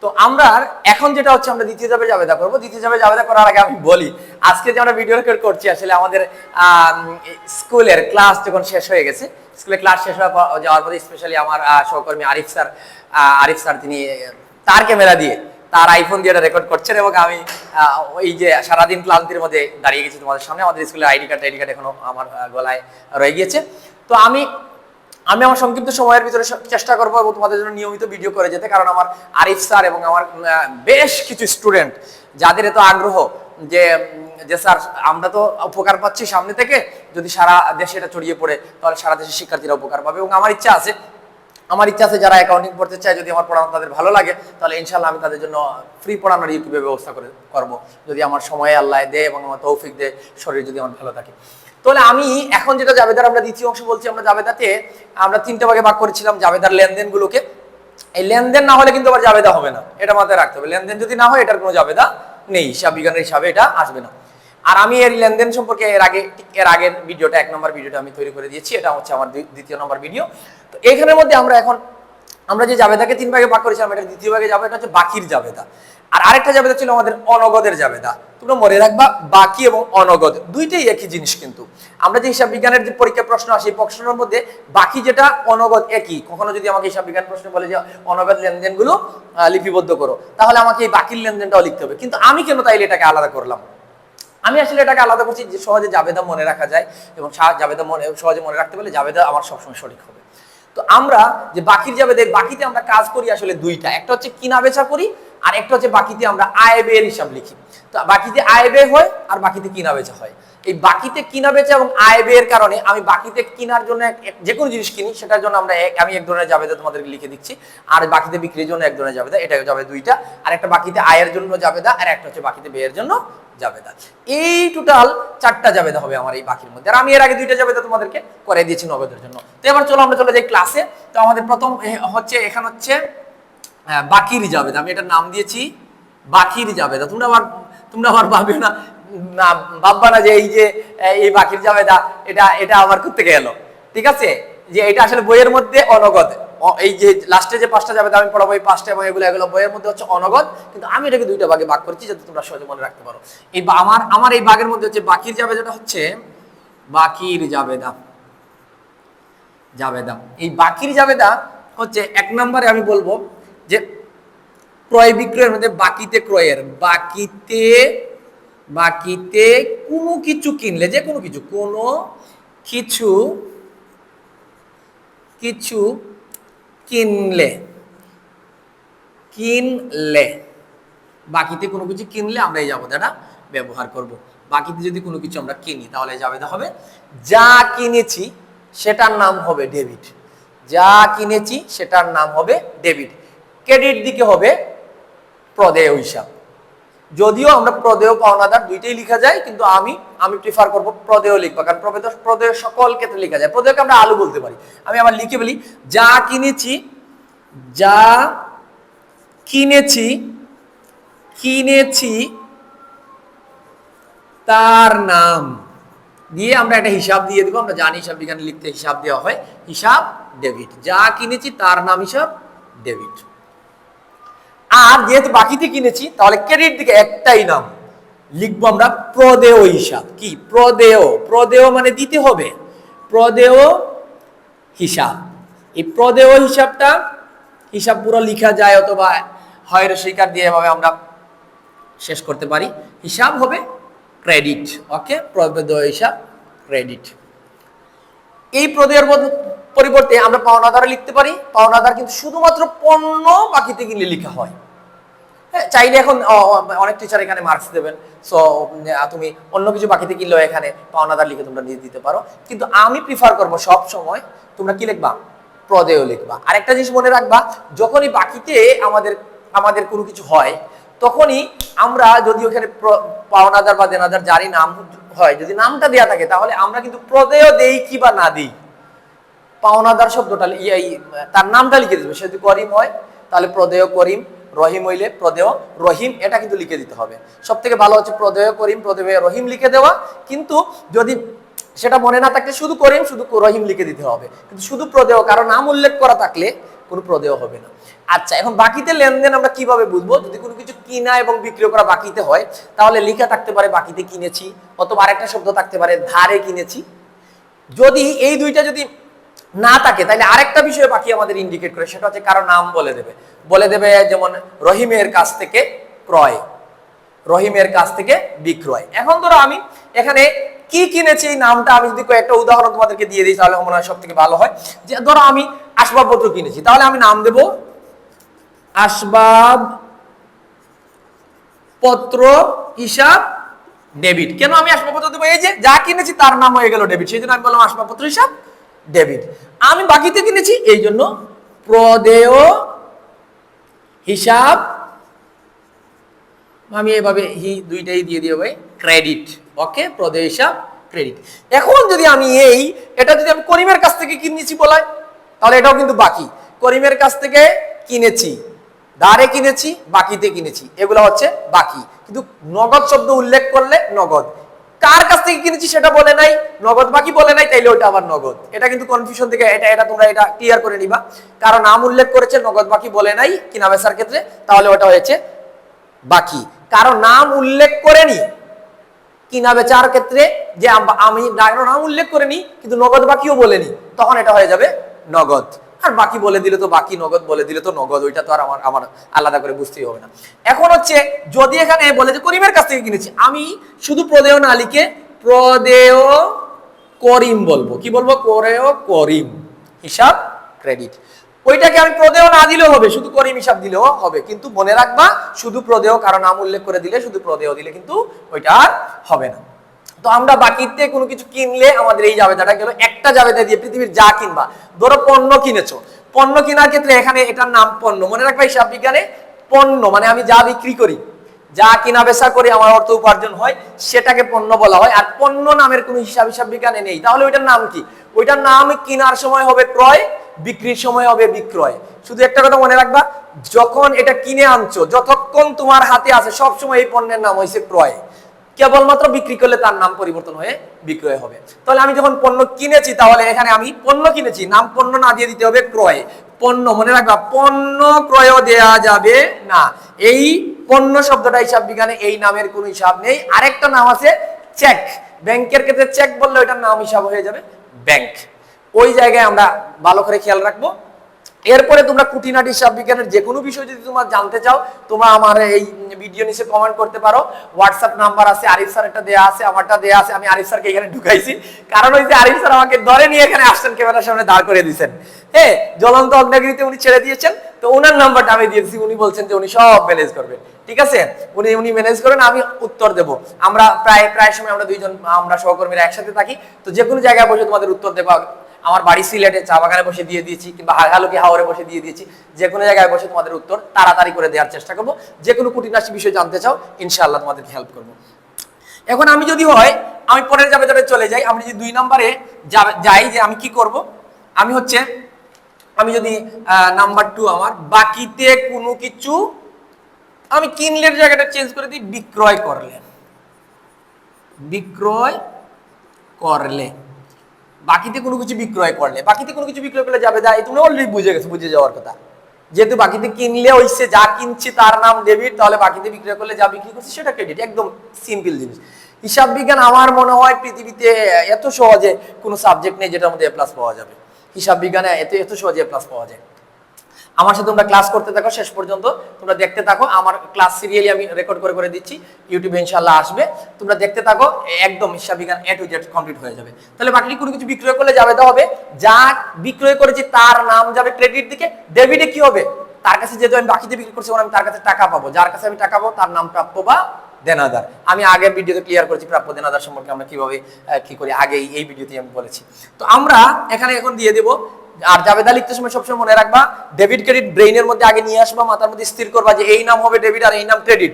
তো আমরা এখন যেটা হচ্ছে আমরা দ্বিতীয় ধাপে জাবেদা করব। দ্বিতীয় ধাপে জাবেদা করার আগে আমি বলি, আজকে যে আমরা ভিডিও রেকর্ড করছি আসলে আমাদের স্কুলের ক্লাস যখন শেষ হয়ে গেছে, স্কুলে ক্লাস শেষ যাওয়ার পরে স্পেশালি আমার সহকর্মী আরিফ স্যার তিনি তার ক্যামেরা দিয়ে তার আইফোন দিয়ে রেকর্ড করছেন এবং আমি ওই যে সারাদিন ক্লান্তির মধ্যে দাঁড়িয়ে গেছি তোমাদের সামনে। আমাদের স্কুলের আইডি কার্ড এখনো আমার গলায় রয়ে গিয়েছে। তো আমি আমার সংক্ষিপ্ত সময়ের ভিতরে চেষ্টা করবো এবং তোমাদের জন্য নিয়মিত ভিডিও করে যেতে, কারণ আমার আরিফ স্যার এবং আমার বেশ কিছু স্টুডেন্ট যাদের এত আগ্রহ যে স্যার আমরা তো উপকার পাচ্ছি সামনে থেকে, যদি সারা দেশে এটা ছড়িয়ে পড়ে তাহলে সারা দেশের শিক্ষার্থীরা উপকার পাবে। এবং আমার ইচ্ছা আছে যারা অ্যাকাউন্টিং পড়তে চায়, যদি আমার পড়ানো তাদের ভালো লাগে তাহলে ইনশাল্লাহ আমি তাদের জন্য ফ্রি পড়ানোর ইউটিউবে ব্যবস্থা করবো, যদি আমার সময় আল্লাহ দেয় এবং আমার তৌফিক দেয়, শরীর যদি আমার ভালো থাকে। তাহলে আমি এখন যেটা জাবেদার আমরা দ্বিতীয় অংশ বলছি, আমরা জাবেদাতে আমরা তিনটা ভাগে ভাগ করেছিলাম জাবেদার লেনদেনগুলোকে। এই লেনদেন না হলে কিন্তু আবার জাবেদা হবে না, এটা মাথায় রাখতে হবে। লেনদেন যদি না হয় এটার কোনো জাবেদা নেই, হিসাব বিজ্ঞানের হিসাবে এটা আসবে না। আর আমি এর লেনদেন সম্পর্কে এর আগের ভিডিওটা 1 নম্বর ভিডিওটা আমি তৈরি করে দিয়েছি, এটা হচ্ছে আমার দ্বিতীয় নম্বর ভিডিও। তো এইখানের মধ্যে আমরা যে জাবেদাকে 3 ভাগে ভাগ করেছিলাম, এটা দ্বিতীয় ভাগে যাবে, এটা হচ্ছে বাকির জাবেদা। আর আরেকটা জাবেদা ছিল আমাদের অনগদের জাবেদা। তোমরা মনে রাখবা বাকি এবং অনগদ দুইটাই একই জিনিস, কিন্তু আমরা যে হিসাব বিজ্ঞানের যে পরীক্ষার প্রশ্ন আসে, প্রশ্নের মধ্যে বাকি যেটা অনগদ একই। কখনো যদি আমাকে হিসাব বিজ্ঞান প্রশ্ন বলে যে অনগদ লেনদেনগুলো লিপিবদ্ধ করো, তাহলে আমাকে এই বাকির লেনদেনটাও লিখতে হবে। কিন্তু আমি কেন তাইলে এটাকে আলাদা করলাম? আমি আসলে এটাকে আলাদা করছি যে সহজে জাবেদা মনে রাখা যায় এবং জাবেদা সহজে মনে রাখতে পারলে জাবেদা আমার সবসময় সঠিক হবে। তো আমরা যে বাকির জাবেদা, বাকিতে আমরা কাজ করি আসলে দুইটা, একটা হচ্ছে কিনা বেচা করি, আর একটা হচ্ছে বাকিতে আমরা আয় ব্যয়ের হিসাব লিখি। তো বাকিতে আয় ব্যয় হয় আর বাকিতে কিনা বেচা হয়। এই বাকিতে কিনা বেচা এবং আয় ব্যয়ের কারণে আমি বাকিতে কিনার জন্য যে কোনো জিনিস কিনি, সেটার জন্য আমি এক ধরনের জাবেদা তোমাদেরকে লিখে দিচ্ছি, আর বাকিতে বিক্রির জন্য এক ধরনের জাবেদা, এটা যাবে দুইটা। আর একটা বাকিতে আয়ের জন্য জাবেদা, আর একটা হচ্ছে বাকিতে ব্যয়ের জন্য জাবেদা। এই টোটাল 4টা জাবেদা হবে আমার এই বাকির মধ্যে। আর আমি এর আগে 2টা জাবেদা তোমাদেরকে করে দিয়েছি নগদের জন্য। তো এবার চলো আমরা চলে যাই ক্লাসে। তো আমাদের প্রথম হচ্ছে এখানে হচ্ছে বাকির জাবেদা, আমি এটার নাম দিয়েছি বাকির জাবেদা। তোমরা আবার ভাববে না ভাববা না যে এই বাকির জাবেদা এটা আবার করতে গেল, ঠিক আছে? যে এটা আসলে বইয়ের মধ্যে অনগদ, এই যে লাস্টে যে 5টা জাবেদা আমি পড়াবো, এই 5টা এবং এগুলো বইয়ের মধ্যে হচ্ছে অনগদ, কিন্তু আমি এটাকে 2টা ভাগে ভাগ করেছি যাতে তোমরা সহজে মনে রাখতে পারো। এই আমার এই ভাগের মধ্যে হচ্ছে বাকির জাবেদাটা হচ্ছে বাকির জাবেদা। এই বাকির জাবেদা হচ্ছে 1 নম্বরে আমি বলবো যে ক্রয় বিক্রয়ের মধ্যে বাকিতে ক্রয়ের, বাকিতে কোনো কিছু কিনলে, যে কোনো কিছু কিনলে বাকিতে কোনো কিছু কিনলে আমরা এই জাবেদাটা ব্যবহার করব। বাকিতে যদি কোনো কিছু আমরা কিনি তাহলে এই জাবেদা হবে যা কিনেছি সেটার নাম হবে ডেবিট। যা কিনেছি সেটার নাম হবে ডেবিট। ক্রেডিট দিকে হবে প্রদেয় হিসাব। যদিও আমরা প্রদেয় পাওনাদার দুইটাই লেখা যায়, কিন্তু আমি প্রিফার করব প্রদেয় লিখবা, কারণ প্রদেয় সকল ক্ষেত্রে লেখা যায়। প্রদেয়কে আমরা আলু বলতে পারি। আমি আবার লিখে বলি যা কিনেছি তার নাম দিয়ে আমরা একটা হিসাব দিয়ে দেবো। আমরা জানি হিসাব বিজ্ঞানে লিখতে হিসাব দেওয়া হয়, হিসাব ডেবিট। যা কিনেছি তার নাম হিসাব ডেবিট। আর যেহেতু বাকিতে কিনেছি তাহলে ক্রেডিট দিকে একটাই নাম লিখবো আমরা প্রদেয় হিসাব। কি প্রদেয় মানে দিতে হবে, প্রদেয় হিসাব। এই প্রদেয় হিসাব পুরো লিখা যায়, অথবা হয় স্বীকার দিয়ে এভাবে আমরা শেষ করতে পারি। হিসাব হবে ক্রেডিট। ওকে, প্রদেয় হিসাব ক্রেডিট। এই প্রদেয়ের পরিবর্তে আমরা পাওনাদার লিখতে পারি। পাওনাদার কিন্তু শুধুমাত্র পণ্য বাকিতে কিনলে লেখা হয়। চাইলে এখন অনেক টিচার এখানে মার্কস দেবেন, সো তুমি অন্য কিছু বাকিতে কিনলেও এখানে পাওনাদার লিখে তোমরা দিয়ে দিতে পারো, কিন্তু আমি প্রিফার করব সব সময় তোমরা কি লিখবা, প্রদেয় লিখবা। আর একটা জিনিস মনে রাখবা, যখনই বাকিতে আমাদের কোনো কিছু হয়, তখনই আমরা যদি ওখানে পাওনাদার বা দেনাদার যারই নাম হয়, যদি নামটা দেয়া থাকে তাহলে আমরা কিন্তু প্রদেয় দেই কি বা না দিই, পাওনাদার শব্দটা তার নামটা লিখে দেবো। সে যদি করিম হয় তাহলে প্রদেয় করিম, রহিম হইলে প্রদেয় রহিম, এটা কিন্তু লিখে দিতে হবে। সব থেকে ভালো হচ্ছে প্রদেয় করিম, প্রদেয় রহিম লিখে দেওয়া। কিন্তু যদি সেটা মনে না থাকলে শুধু করিম শুধু রহিম লিখে দিতে হবে, কিন্তু শুধু প্রদেয় কারো নাম উল্লেখ করা থাকলে কোনো প্রদেয় হবে না। আচ্ছা, এখন বাকিতে লেনদেন আমরা কিভাবে বুঝবো? যদি কোনো কিছু কিনা এবং বিক্রি করা বাকিতে হয় তাহলে লেখা থাকতে পারে বাকিতে কিনেছি, অথবা আরেকটা শব্দ থাকতে পারে ধারে কিনেছি। যদি এই দুইটা যদি না থাকে তাহলে আরেকটা বিষয় বাকি আমাদের ইন্ডিকেট করে, সেটা হচ্ছে কারো নাম বলে দেবে যেমন রহিমের কাছ থেকে ক্রয়, রহিমের কাছ থেকে বিক্রয়। এখন ধরো আমি এখানে কি কিনেছি এই নামটা আমি যদি কয়েকটা উদাহরণ তোমাদেরকে দিয়ে দিই তাহলে মনে হয় সব থেকে ভালো হয়। যে ধরো আমি আসবাবপত্র কিনেছি, তাহলে আমি নাম দেব আসবাবপত্র হিসাব ডেবিট। কেন আমি আসবাবপত্র দেবো? এই যে যা কিনেছি তার নাম হয়ে গেল ডেবিট, সেই জন্য আমি বললাম আসবাবপত্র হিসাব ডেবিট। আমি বাকিতে কিনেছি এই জন্য প্রদেয় হিসাব, আমি এভাবে দুইটাই দিয়ে দিয়ে ভাই ক্রেডিট। ওকে, প্রদেয় হিসাব ক্রেডিট। এখন যদি আমি এটা যদি আমি করিমের কাছ থেকে কিনেছি বলাই তাহলে এটাও কিন্তু বাকি। করিমের কাছ থেকে কিনেছি, ধারে কিনেছি, বাকিতে কিনেছি, এগুলো হচ্ছে বাকি। কিন্তু নগদ শব্দ উল্লেখ করলে নগদ। কার কাছ থেকে কিনেছি সেটা বলে নাই, নগদ বাকি বলে নাই, তাইলে ওটা আবার নগদ। এটা কিন্তু কনফিউশন থেকে এটা তোমরা এটা ক্লিয়ার করে নিবা। কারণ নাম উল্লেখ করেছে, নগদ বাকি বলে নাই কিনা বেচার ক্ষেত্রে, তাহলে ওটা হয়েছে বাকি। কারণ নাম উল্লেখ করেনি কিনা বেচার ক্ষেত্রে, যে আমি নাম উল্লেখ করিনি কিন্তু নগদ বাকিও বলেনি, তখন এটা হয়ে যাবে নগদ। আর বাকি বলে দিলে তো বাকি, নগদ বলে দিলে তো নগদ, ওইটা তো আর আমার আলাদা করে বুঝতেই হবে না। এখন হচ্ছে যদি এখানে বলে যে করিমের কাছ থেকে কিনেছি, আমি শুধু প্রদেয় না লিখে প্রদেয় করিম বলবো। কি বলবো? করিম হিসাব ক্রেডিট। ওইটাকে আমি প্রদেয় না দিলেও হবে, শুধু করিম হিসাব দিলেও হবে, কিন্তু মনে রাখবা শুধু প্রদেয় কারণ নাম উল্লেখ করে দিলে, শুধু প্রদেয় দিলে কিন্তু ওইটা আর হবে না। তো আমরা বাকিতে কোনো কিছু কিনলে আমাদের এই জাবেদাটা গেল। একটা জাবেদা দিয়ে পৃথিবীর যা কিনবা, ধরো পণ্য কিনেছো, পণ্য কেনার ক্ষেত্রে এখানে এটার নাম পণ্য। মনে রাখবা হিসাব বিজ্ঞানে পণ্য মানে আমি যা বিক্রি করি, যা কিনা বেচা করি, আমার অর্থ উপার্জন হয়, সেটাকে পণ্য বলা হয়। আর পণ্য নামের কোনো হিসাব বিজ্ঞানে নেই, তাহলে ওইটার নাম কি? ওইটার নাম কেনার সময় হবে ক্রয়, বিক্রির সময় হবে বিক্রয়। শুধু একটা কথা মনে রাখবা, যখন এটা কিনে আনছো, যতক্ষণ তোমার হাতে আছে সব সময় এই পণ্যের নাম হয়েছে ক্রয়। কেবলমাত্র বিক্রি করলে তার নাম পরিবর্তন হয়ে বিক্রয় হবে। তাহলে আমি যখন পণ্য কিনেছি, তাহলে এখানে আমি পণ্য কিনেছি, নাম পণ্য না দিয়ে দিতে হবে ক্রয়। পণ্য মনে রাখবা, পণ্য ক্রয় দেয়া যাবে না। এই পণ্য শব্দটা হিসাব বিজ্ঞানে এই নামের কোনো হিসাব নেই। আরেকটা নাম আছে চেক। ব্যাংকের ক্ষেত্রে চেক বললে ওইটার নাম হিসাব হয়ে যাবে ব্যাংক। ওই জায়গায় আমরা ভালো করে খেয়াল রাখবো। এরপরে তোমরা খুঁটিনাটি হিসাব বিজ্ঞানের যে কোনো বিষয় যদি তোমরা জানতে চাও, তোমরা আমার এই ভিডিও নিচে কমেন্ট করতে পারো। হোয়াটসঅ্যাপ নাম্বার আছে, আরিফ স্যার একটা দেয়া আছে, আমারটা দেয়া আছে। আমি আরিফ স্যারকে এখানে ঢুকাইছি, কারণ ওই যে আরিফ স্যার আমাকে ধরে নিয়ে এখানে আসছেন, ক্যামেরার সামনে দাঁড় করে দিয়েছেন। হ্যাঁ, জ্বলন্ত অগ্নিগিরিতে উনি ছেড়ে দিয়েছেন, তো ওনার নাম্বারটা আমি দিয়েছি। উনি বলছেন যে উনি সব ম্যানেজ করবেন। ঠিক আছে, উনি ম্যানেজ করেন, আমি উত্তর দেব। আমরা প্রায় সময় আমরা দুইজন আমরা সহকর্মীরা একসাথে থাকি, তো যে কোনো জায়গায় বসে তোমাদের উত্তর দেবো। আমার বাড়ি সিলেটে, চা বাগানে বসে দিয়ে দিয়েছি, কিংবা হালুকি হাওরে বসে দিয়ে দিয়েছি। যে কোনো জায়গায় বসে তোমাদের উত্তর তাড়াতাড়ি করে দেওয়ার চেষ্টা করবো। যে কোনো খুঁটিনাটি বিষয় জানতে চাও, ইনশাআল্লাহ তোমাদেরকে হেল্প করবো। এখন আমি যদি হয়, আমি পরের জাবেদাতে চলে যাই। আমি যদি 2 নম্বরে যাই, যে আমি কি করব, আমি যদি নাম্বার 2 আমার বাকিতে কোনো কিছু আমি কিনলের জায়গাটা চেঞ্জ করে দিই, বিক্রয় করলে। বাকিতে কোনো কিছু বিক্রয় করলে, বাকিতে কোনো কিছু বিক্রয় করলে যাবে দায়, তুমি অলরেডি বুঝে যাওয়ার কথা। যেহেতু বাকিতে কিনলে হইছে যা কিনছি তার নাম ডেবিট, তাহলে বাকিতে বিক্রয় করলে যা বিক্রি করছি সেটা ক্রেডিট। একদম সিম্পল জিনিস। হিসাব বিজ্ঞান আমার মনে হয় পৃথিবীতে এত সহজে কোনো সাবজেক্ট নেই যেটার মধ্যে A+ পাওয়া যাবে। হিসাব বিজ্ঞানে এত সহজে A+ পাওয়া যায়। আমার সাথে তোমরা ক্লাস করতে থাকো, শেষ পর্যন্ত তোমরা দেখতে থাকো। আমার ক্লাস সিরিয়ালি আমি রেকর্ড করে দিচ্ছি, ইউটিউবে ইনশাআল্লাহ আসবে। তোমরা দেখতে থাকো, একদম হিসাব বিজ্ঞান A to Z কমপ্লিট হয়ে যাবে। তাহলে বাকি কোনো কিছু বিক্রয় করলে যাবে দেওয়া হবে, যা বিক্রয় করেছি তার নাম যাবে ক্রেডিট দিকে। ডেবিটে কি হবে? তার কাছে যেহেতু আমি বাকিতে বিক্রি করছি, আমি তার কাছে টাকা পাবো। যার কাছে আমি টাকা পাবো তার নাম প্রাপ্য বা দেনাদার। আমি আগের ভিডিওতে ক্লিয়ার করেছি প্রাপ্য দেনাদার সম্পর্কে আমরা কিভাবে কি করি, আগে এই ভিডিওতে আমি বলেছি। তো আমরা এখানে এখন দিয়ে দেব। আর জাবেদা লিখতে সময় সবসময় মনে রাখবা, ডেবিট ক্রেডিট ব্রেইনের মধ্যে আগে নিয়ে আসবা, মাথার মধ্যে স্থির করবা যে এই নাম হবে ডেবিট আর এই নাম ক্রেডিট।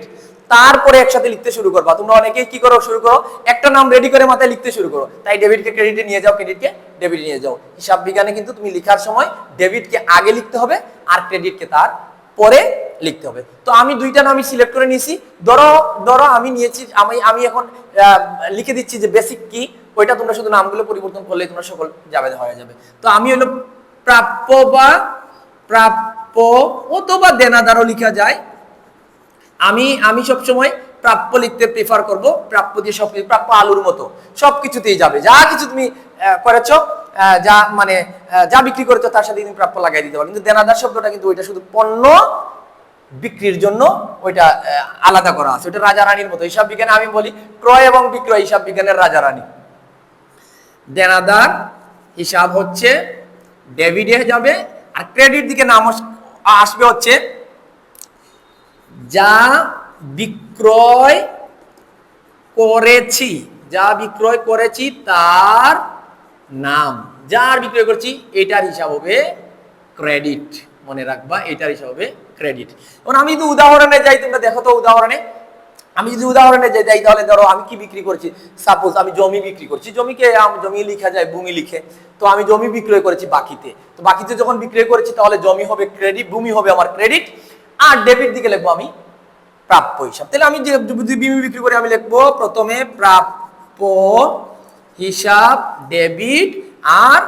তারপরে একসাথে লিখতে শুরু করবা। তোমরা অনেকেই কি করো, শুরু করো একটা নাম রেডি করে মাথায় লিখতে শুরু করো। তাই ডেবিটকে ক্রেডিটে নিয়ে যাও, ক্রেডিটকে ডেবিটে নিয়ে যাও। হিসাব বিজ্ঞানে কিন্তু তুমি লেখার সময় ডেবিটকে আগে লিখতে হবে আর ক্রেডিটকে তার পরে লিখতে হবে। তো আমি দুইটা নামই সিলেক্ট করে নিয়েছি। ধরো আমি নিয়েছি, আমি এখন লিখে দিচ্ছি যে বেসিক কি, ওইটা তোমরা শুধু নামগুলো পরিবর্তন করলেই তোমরা সকল জাবেদা হয়ে যাবে। তো আমি হলো প্রাপ্য বা প্রাপ্য অথবা দেনাদারও লেখা যায়। আমি সবসময় প্রাপ্য লিখতে প্রেফার করব। প্রাপ্য দিয়ে সব প্রাপ্য আলুর মতো সবকিছুতেই যাবে, যা কিছু তুমি করেছো, যা মানে যা বিক্রি করেছো তার সাথে তুমি প্রাপ্য লাগাই দিতে পারো। কিন্তু দেনাদার শব্দটা কিন্তু ওইটা শুধু পণ্য বিক্রির জন্য ওইটা আলাদা করা আছে। ওইটা রাজা রানীর মতো। হিসাব বিজ্ঞানে আমি বলি ক্রয় এবং বিক্রয় হিসাব বিজ্ঞানের রাজা রানী। দেনাদার হিসাব হচ্ছে ডেবিটে যাবে, আর ক্রেডিট দিকে নাম আসবে হচ্ছে যা বিক্রয় করেছি, যা বিক্রয় করেছি তার নাম, যার বিক্রয় করছি এটার হিসাব হবে ক্রেডিট। মনে রাখবা এটার হিসাব হবে ক্রেডিট। এখন আমি যদি উদাহরণে যাই, তোমরা দেখো তো উদাহরণে, আমি যদি উদাহরণে যাই তাহলে ধরো আমি কি বিক্রি করছি, সাপোজ আমি জমি বিক্রি করছি। জমিকে জমি লেখা যায় ভূমি লিখে, তো আমি জমি বিক্রয় করেছি বাকিতে। তো বাকিতে যখন বিক্রয় করেছি তাহলে জমি হবে ক্রেডিট, ভূমি হবে আমার ক্রেডিট, আর ডেবিট দিকে লিখবো আমি প্রাপ্য হিসাব। তাহলে আমি যে ভূমি বিক্রি করে আমি লিখবো প্রথমে প্রাপ্য হিসাব ডেবিট, আর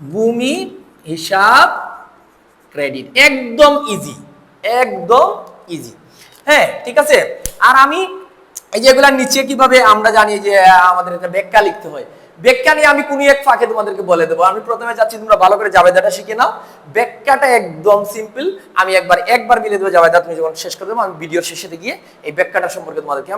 ভূমি হিসাব ক্রেডিট। একদম ইজি, একদম ইজি। হ্যাঁ ঠিক আছে। আর আমি এই যেগুলা নিচে কিভাবে আমরা জানি যে আমাদের একটা ব্যাখ্যা লিখতে হয়, ব্যাখ্যা নিয়ে আমি কোন এক ফাঁকে তোমাদেরকে বলে দেবো। আমি প্রথমে যাচ্ছি তোমরা ভালো করে জাবেদাটা শিখে নাও। ব্যাখ্যাটা একদম সিম্পল, আমি একবার মিলে দেবো জাবেদা, তুমি যখন শেষ করে দেবো আমি ভিডিওর শেষে গিয়ে এই ব্যাখ্যাটা সম্পর্কে তোমাদেরকে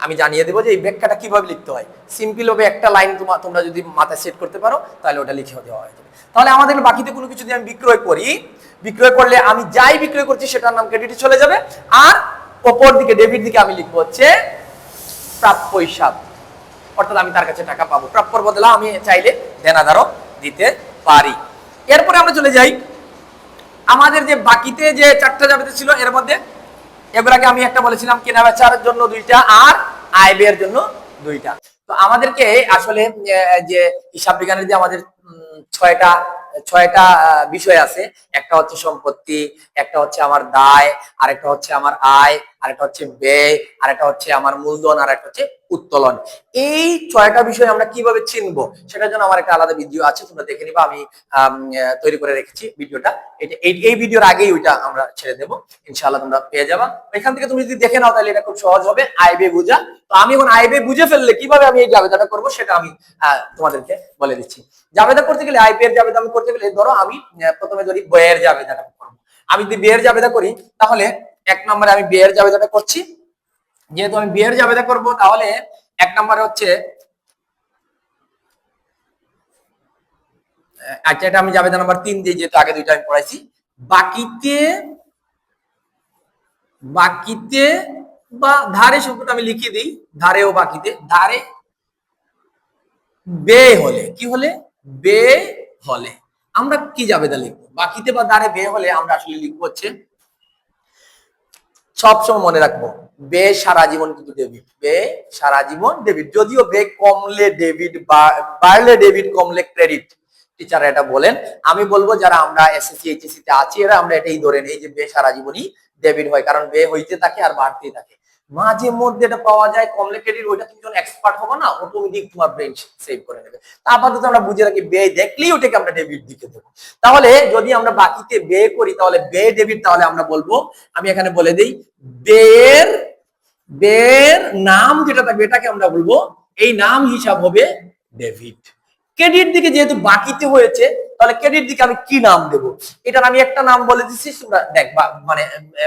আমি জানিয়ে দেবো যে এই ব্যাখ্যাটা কিভাবে লিখতে হয়। সিম্পল হবে, একটা লাইন তোমরা যদি মাথায় সেট করতে পারো তাহলে ওটা লিখে দেওয়া হয়ে যাবে। তাহলে আমাদের বাকিতে কোনো কিছু যদি আমি বিক্রয় করি, বিক্রয় করলে আমি যাই বিক্রয় করছি সেটার নাম ক্রেডিটে চলে যাবে, আর অপর দিকে ডেবিট দিকে আমি লিখবো হচ্ছে প্রাপ্য হিসাব, অর্থাৎ আমি তার কাছে টাকা পাবো। প্রাপ্যর বদলে আমি চাইলে দেনাদারও দিতে পারি। এরপরে আমরা চলে যাই আমাদের যে বাকিতে যে চারটা জাবেদা ছিল, এর মধ্যে এগুলাকে আমি একটা বলেছিলাম কেনা বেচার জন্য দুইটা আর আয় ব্যয়ের জন্য দুইটা। তো আমাদেরকে আসলে যে হিসাব বিজ্ঞানের যে আমাদের ছয়টা বিষয় আছে, একটা হচ্ছে সম্পত্তি, একটা হচ্ছে আমার দায়, আরেকটা হচ্ছে আমার আয়, আরেকটা হচ্ছে ব্যয়, আরেকটা হচ্ছে আমার মূলধন, আর একটা হচ্ছে উত্তোলন। এই ছয়টা বিষয় আমরা কিভাবে চিনবো সেটার জন্য আমার একটা আলাদা ভিডিও আছে, তোমরা দেখে নিবা। আমি তৈরি করে রেখেছি ভিডিওটা। এই ভিডিওর আগেই ওইটা আমরা ছেড়ে দেবো, ইনশাআল্লাহ তোমরা পেয়ে যাবা। এখান থেকে তুমি যদি দেখে নাও তাহলে এটা খুব সহজ হবে আয় ব্যয় বুঝা। তো আমি এখন আয় ব্যয় বুঝে ফেললে কিভাবে আমি এই জাবেদাটা করবো সেটা আমি তোমাদেরকে বলে দিচ্ছি। জাবেদা করতে গেলে, আয় ব্যয়ের জাবেদা আমি করতে গেলে, ধরো আমি প্রথমে ধরি ব্যয়ের জাবেদাটা করবো। আমি যদি ব্যয়ের জাবেদা করি তাহলে এক নম্বরে আমি ব্যয়ের জাবেদাটা করছি। যেহেতু আমি ব্যয়ের জাবেদা করব তাহলে এক নম্বরে হচ্ছে, আচ্ছা এটা আমি জাবেদা নাম্বার 3 দিই, যেহেতু আগে দুইটা আমি পড়াইছি। বাকিতে বা ধারে শব্দটা আমি লিখে দিই, ধারে ও বাকিতে। ধারে ব্যয় হলে, কি হলে? ব্যয় হলে আমরা কি জাবেদা লিখবো? বাকিতে বা ধারে ব্যয় হলে আমরা আসলে লিখবো হচ্ছে, সবসময় মনে রাখবো ব্যয় সারা জীবন কিন্তু ডেবিট, ব্যয় সারা জীবন ডেবিট। যদিও ব্যয় কমলে ডেবিট, বাড়লে ডেবিট, কমলে ক্রেডিট, টিচার এটা বলেন। আমি বলবো যারা আমরা এসএসসি এইচএসসি তে আছি এরা আমরা এটাই ধরে নেই যে ব্যয় সারা জীবনই ডেবিট হয়, কারণ ব্যয় হইতে থাকে আর বাড়তেই থাকে। মাঝে মধ্যে এটা পাওয়া যায় কমলে ক্রেডিট, ওইটা তুমি যখন এক্সপার্ট হবে না অটোমেটিক তোমার ব্রেন সেভ করে নেবে। আপাতত আমরা বুঝে রাখি ব্যয় দেখলেই ওটাকে আমরা ডেবিট দিকে দেবো। তাহলে যদি আমরা বাকিতে ব্যয় করি তাহলে ব্যয় ডেবিট, তাহলে আমরা বলবো, আমি এখানে বলে দিই, ব্যয়ের নাম যেটা থাকবে এটাকে আমরা বলবো, এই নাম হিসাব হবে ডেবিট। ক্রেডিট দিকে যেহেতু বাকিতে হয়েছে তাহলে ক্রেডিট দিকে আমি কি নাম দেব? এটার আমি একটা নাম বলে দিচ্ছি, তোমরা দেখবা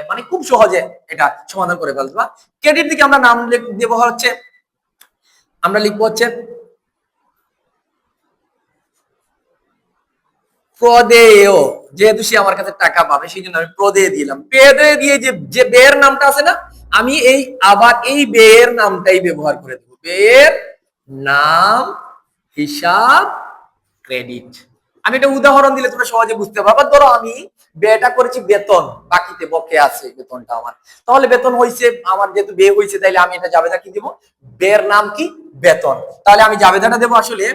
মানে খুব সহজে এটা সমাধান করে ফেলবা। ক্রেডিট দিকে আমরা নাম দেব হচ্ছে, আমরা লিখবো হচ্ছে প্রদেয়। যেহেতু সে আমার কাছে টাকা পাবে সেই জন্য আমি প্রদেয় দিলাম। প্রদেয় দিয়ে যে ব্যয়ের নামটা আছে না, আমি আবার এই ব্যয়ের নামটাই ব্যবহার করে দেবো। ব্যয়ের নাম হিসাব ক্রেডিট। আমি একটা উদাহরণ দিলে তোমরা সহজে বুঝতে পারবা। ধরো আমি ব্যয়টা করেছি বেতন, বাকিতে বকে আছে বেতনটা আমার, তাহলে বেতন হয়েছে আমার, যেহেতু ব্যয় হয়েছে তাইলে আমি এটা জাবেদা কি দিব? ব্যয়ের নাম কি? বেতন। তাহলে আমি জাবেদাটা দেবো আসলে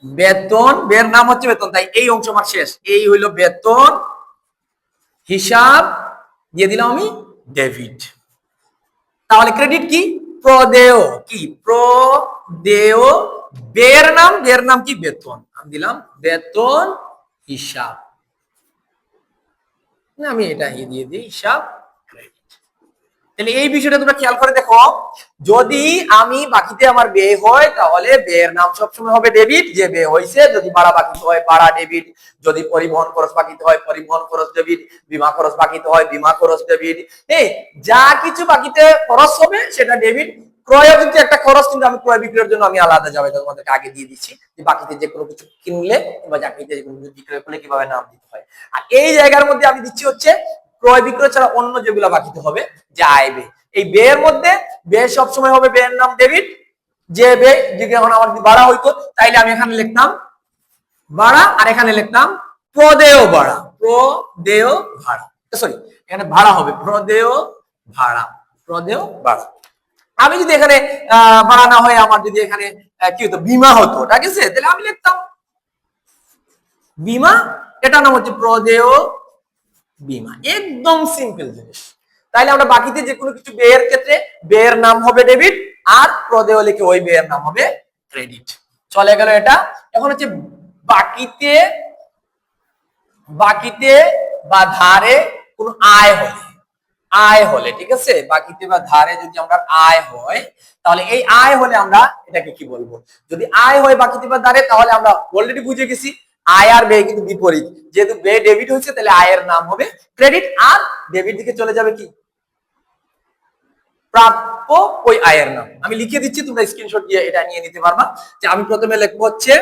বেতন, ব্যয়ের নাম হচ্ছে বেতন, তাই এই অংশ আমার শেষ। এই হইলো বেতন হিসাব দিয়ে দিলাম আমি ডেবিট। তাহলে ক্রেডিট কি? প্রদেয় কি প্রদেয়, ব্যয়ের নাম কি বেতন, আমি দিলাম বেতন হিসাব, আমি এটা দিয়ে দিই হিসাব ক্রেডিট। তাহলে এই বিষয়টা তোমরা খেয়াল করে দেখো, যদি আমি বাকিতে আমার ব্যয় হয় তাহলে ব্যয়ের নাম সবসময় হবে ডেবিট, যে ব্যয় হয়েছে। যদি ভাড়া বাকিতে হয় ভাড়া ডেবিট, যদি পরিবহন খরচ বাকিতে হয় পরিবহন খরচ ডেবিট, বীমা খরচ বাকিতে হয় বীমা খরচ ডেবিট। এই যা কিছু বাকিতে খরচ হবে সেটা ডেবিট। ক্রয় কিন্তু একটা খরচ, কিন্তু আমি ক্রয় বিক্রয়ের জন্য আমি আলাদা যাবে তোমাদেরকে আগে দিয়ে দিচ্ছি যে বাকিতে যে কোনো কিছু কিনলে বা চাকরিতে যে কোনো কিছু বিক্রয় করলে কিভাবে নাম দিতে হয়। আর এই জায়গার মধ্যে আমি দিচ্ছি হচ্ছে ক্রয় বিক্রয় ছাড়া অন্য যেগুলো বাকিতে হবে যে আয় ব্যয়। এই ব্যয়ের মধ্যে ব্যয় সবসময় হবে ব্যয়ের নাম ডেবিট, যে ব্যয় যদি এখন আমার ভাড়া হইতো তাইলে আমি এখানে লিখতাম ভাড়া আর এখানে লিখতাম প্রদেয় ভাড়া, প্রদেয় ভাড়া, সরি এখানে ভাড়া হবে প্রদেয় ভাড়া, প্রদেয় ভাড়া। আমি যদি এখানে ভাড়া না হয় আমার যদি এখানে কি হতো বীমা হতো, ঠিক আছে, তাহলে আমি লিখতাম বীমা, এটা নাম হচ্ছে প্রদেয় বীমা। একদম সিম্পল জিনিস। তাইলে আমরা বাকিতে যে কোনো কিছু ব্যয়ের ক্ষেত্রে ব্যয়ের নাম হবে ডেবিট আর প্রদেয় লিখে ওই ব্যয়ের নাম হবে ক্রেডিট। চলে গেল এটা। এখন হচ্ছে বাকিতে, বাকিতে বা ধারে কোন আয় হলে, আয় হলে, ঠিক আছে, বাকিতে বা ধারে যদি আমরা আয় হয় তাহলে এই আয় হলে আমরা এটাকে কি বলবো? যদি আয় হয় বাকিতে বা ধারে তাহলে আমরা অলরেডি বুঝে গেছি আয় আর ব্যয় কিন্তু বিপরীত। যেহেতু ব্যয় ডেবিট হয়েছে তাহলে আয়ের নাম হবে ক্রেডিট, আর ডেবিট দিকে চলে যাবে কি প্রাপ্য ওই আয়ের নাম। আমি লিখে দিচ্ছি, তোমরা স্ক্রিনশট দিয়ে এটা নিয়ে নিতে পারবা। যে আমি প্রথমে লিখবো হচ্ছে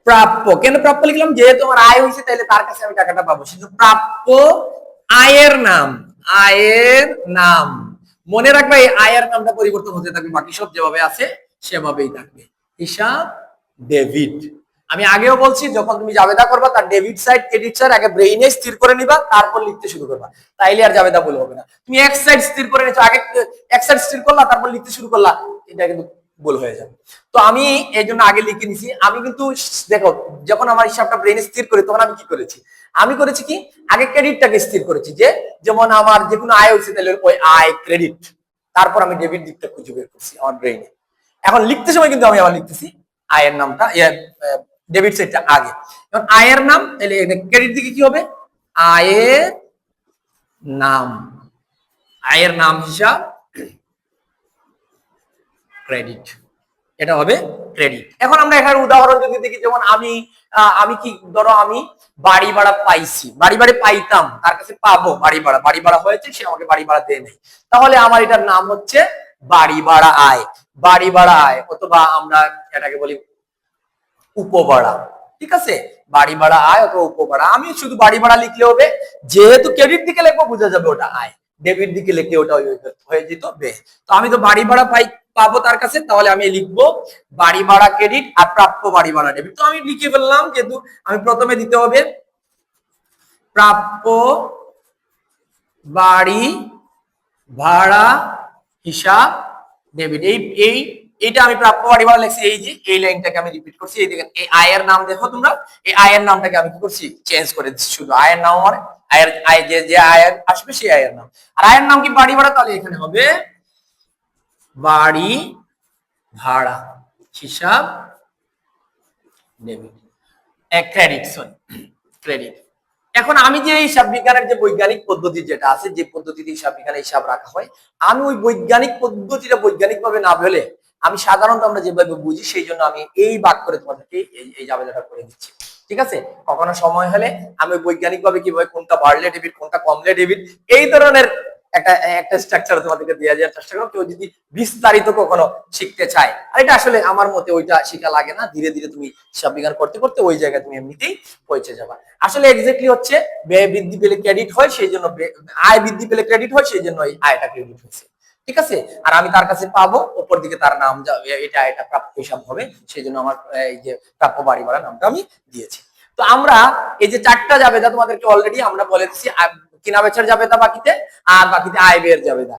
প্রাপ্য। কেন প্রাপ্য লিখলাম? যেহেতু আমার আয় হয়েছে তাহলে তার কাছে আমি টাকাটা পাবো, শুধু প্রাপ্য আয়ের নাম, আয়ের নাম। মনে রাখবে এই আয়ের নামটা পরিবর্তন হতে থাকবে, বাকি সব যেভাবে আছে সেভাবেই থাকবে। হিসাব ডেবিট। আমি আগেও বলছি যখন তুমি জাবেদা করবা তার ডেবিট সাইড ক্রেডিট সাইড আগে ব্রেইনে স্থির করে নিবা, তারপর লিখতে শুরু করবা, তাইলে আর জাবেদা ভুল হবে না। তুমি এক সাইড স্থির করে নিছো, আগে এক সাইড স্থির করলা তারপর লিখতে শুরু করলা, এটা কিন্তু ভুল হয়ে যাবে। তো আমি এই জন্য আগে লিখে নিছি। আমি কিন্তু দেখো যখন আমার হিসাবটা ব্রেইনে স্থির করি তখন আমি কি করেছি, আমি করেছি কি আগে ক্রেডিটটাকে স্থির করেছি, যে যেমন আমার যে কোনো আয় হচ্ছে তাহলে ওই আয় ক্রেডিট, তারপর আমি ডেবিট দিকটা খুঁজে বের করছি আমার ব্রেইনে। এখন লিখতে সময় কিন্তু আমি আবার লিখতেছি আয়ের নামটা, ডেবিট সাইডটা আগে। এখন আয়ের নাম, তাহলে ক্রেডিট দিকে কি হবে আয়ের নাম, আয়ের নাম হিসাব ক্রেডিট, এটা হবে ক্রেডিট। এখন আমরা এখানে উদাহরণ যদি দেখি, যেমন আমি কি ধরো আমি বাড়ি ভাড়া পাইছি, বাড়ি ভাড়া পাইতাম, তার কাছে পাবো বাড়ি ভাড়া, বাড়ি ভাড়া হয়েছে সে আমাকে বাড়ি ভাড়া দেয় নাই, তাহলে আমার এটার নাম হচ্ছে বাড়ি ভাড়া আয়, বাড়ি ভাড়া আয়, অথবা আমরা এটাকে বলি উপভাড়া, ঠিক আছে, বাড়ি ভাড়া আয় অথবা উপভাড়া। আমি শুধু বাড়ি ভাড়া লিখলে হবে, যেহেতু ক্রেডিট দিকে লিখবো বোঝা যাবে ওটা আয়, ডেবিট দিকে লিখলে ওটা হয়ে যেত ব্যয়। তো আমি তো বাড়ি ভাড়া পাবো তার কাছে, তাহলে আমি লিখবো বাড়ি ভাড়া ক্রেডিট আর প্রাপ্য বাড়ি ভাড়া ডেবিট। তো আমি লিখে ফেললাম, যেহেতু আমি প্রথমে দিতে হবে প্রাপ্য বাড়ি ভাড়া হিসাব ডেবিট। এইটা আমি প্রাপ্য বাড়ি ভাড়া লিখছি, এই যে এই লাইনটাকে আমি রিপিট করছি। এই দেখেন এই আয়ের নাম দেখো তোমরা, এই আয়ের নামটাকে আমি কি করছি চেঞ্জ করে দিচ্ছি, শুধু আয়ের নাম আমার আয়ের আয় যে আয়ের আসবে সেই আয়ের নাম। আর আয়ের নাম কি বাড়ি ভাড়া, তাহলে এখানে হবে বাড়ি ভাড়া হিসাব ডেবিট, ক্রেডিট, সরি ক্রেডিট। এখন আমি যে হিসাব বিজ্ঞানের যে বৈজ্ঞানিক পদ্ধতি যেটা আছে, যে পদ্ধতিতে হিসাব বিজ্ঞানে হিসাব রাখা হয়, আমি ওই বৈজ্ঞানিক পদ্ধতিটা বৈজ্ঞানিক ভাবে না বলে আমি সাধারণত আমরা যেভাবে বুঝি সেই জন্য আমি এই ভাগ করে তোমাদেরকে এই জাবেদাটা করে দিচ্ছি, ঠিক আছে। কখনো সময় হলে আমি বৈজ্ঞানিক ভাবে কিভাবে কোনটা বাড়লে ডেবিট কোনটা কমলে ডেবিট এই ধরনের একটা স্ট্রাকচার তোমাদেরকে দেওয়া যাওয়ার চেষ্টা করো, কেউ যদি বিস্তারিত কখনো শিখতে চায়। আর এটা আসলে আমার মতে ওইটা শেখা লাগে না, ধীরে ধীরে তুমি হিসাব বিজ্ঞান করতে করতে ওই জায়গায় তুমি এমনিতেই পৌঁছে যাবা। আসলে এক্স্যাক্টলি হচ্ছে ব্যয় বৃদ্ধি পেলে ক্রেডিট হয়, সেই জন্য আয় বৃদ্ধি পেলে ক্রেডিট হয়, সেই জন্য এই আয়টা ক্রেডিট হয়েছে, ঠিক আছে। আর আমি তার কাছে পাবো, উপর দিকে তার নাম এটা প্রাপ্য হিসাব হবে, সেই জন্য আমার এই যে প্রাপ্য বাড়ি ভাড়া নামটা আমি দিয়েছি। তো আমরা এই যে চারটা জাবেদা তোমাদেরকে অলরেডি আমরা বলে দিচ্ছি, কিনা বেচার জাবেদা বাকিতে, আর বাকিতে আয় ব্যয়ের জাবেদা।